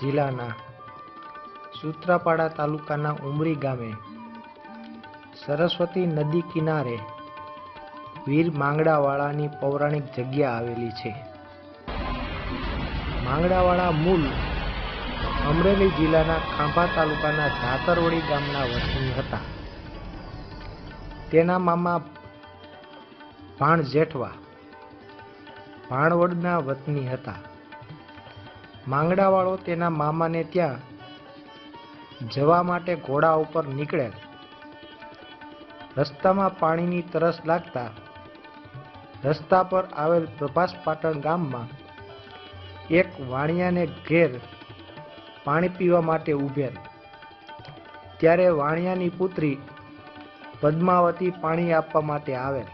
જિલ્લાના સૂત્રાપાડા તાલુકાના ઉમરી ગામે સરસ્વતી નદી કિનારે વીર માંગડાવાળાની પૌરાણિક જગ્યા આવેલી છે. માંગડાવાળા મૂળ અમરેલી જિલ્લાના ખાંભા તાલુકાના ધાતરવડી ગામના વતની હતા. તેના મામા ભાણ જેઠવા ભાણવડના વતની હતા. માંગડાવાળો તેના મામાને ત્યાં જવા માટે ઘોડા ઉપર નીકળેલ. રસ્તામાં પાણીની તરસ લાગતા રસ્તા પર આવેલ પ્રભાસ પાટણ ગામમાં એક વાણિયાને ઘેર પાણી પીવા માટે ઉભેલ. ત્યારે વાણિયાની પુત્રી પદ્માવતી પાણી આપવા માટે આવેલ.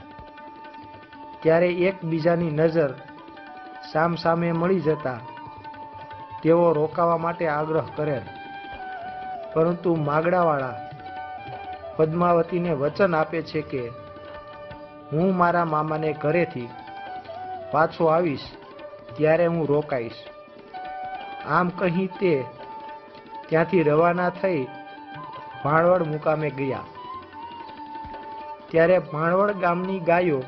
ત્યારે એકબીજાની નજર સામસામે મળી જતા તેઓ રોકાવા માટે આગ્રહ કરેલ, પરંતુ માંગડાવાળા પદ્માવતીને વચન આપે છે કે હું મારા મામાને ઘરેથી પાછો આવીશ ત્યારે હું રોકાઈશ. આમ કહી તે ત્યાંથી રવાના થઈ ભાણવડ મુકામે ગયા. ત્યારે ભાણવડ ગામની ગાયો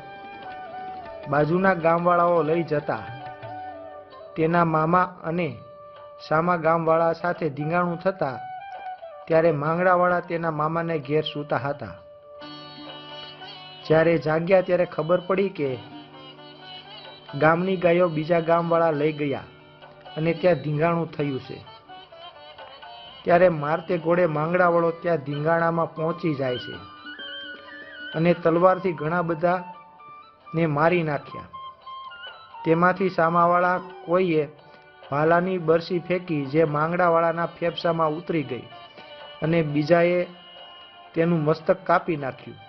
બાજુના ગામવાળાઓ લઈ જતા તેના મામા અને સામા ગામવાળા સાથે ધીંગાણું થતા ત્યારે માંગડાવાળા તેના મામાને ઘેર સૂતા હતા. જ્યારે જાગ્યા ત્યારે ખબર પડી કે ગામની ગાયો બીજા ગામવાળા લઈ ગયા અને ત્યાં ધીંગાણું થયું છે. ત્યારે મારતે ઘોડે માંગડાવાળો ત્યાં ધીંગાણામાં પહોંચી જાય છે અને તલવારથી ઘણા બધાને મારી નાખ્યા. તેમાંથી સામાવાળા કોઈએ ભાલાની બરસી ફેંકી જે માંગડાવાળાના ફેફસામાં ઉતરી ગઈ અને બીજાએ તેનું મસ્તક કાપી નાખ્યું.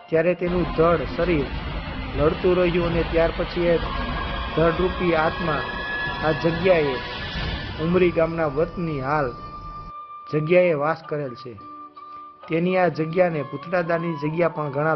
ત્યારે તેનું ધડ શરીર લડતું રહ્યું અને ત્યાર પછી એ ધડરૂપી આત્મા આ જગ્યાએ ઉમરી ગામના વતની હાલ જગ્યાએ વાસ કરેલ છે. તેની આ જગ્યાને ભૂતડાદાની જગ્યા પણ ગણાવી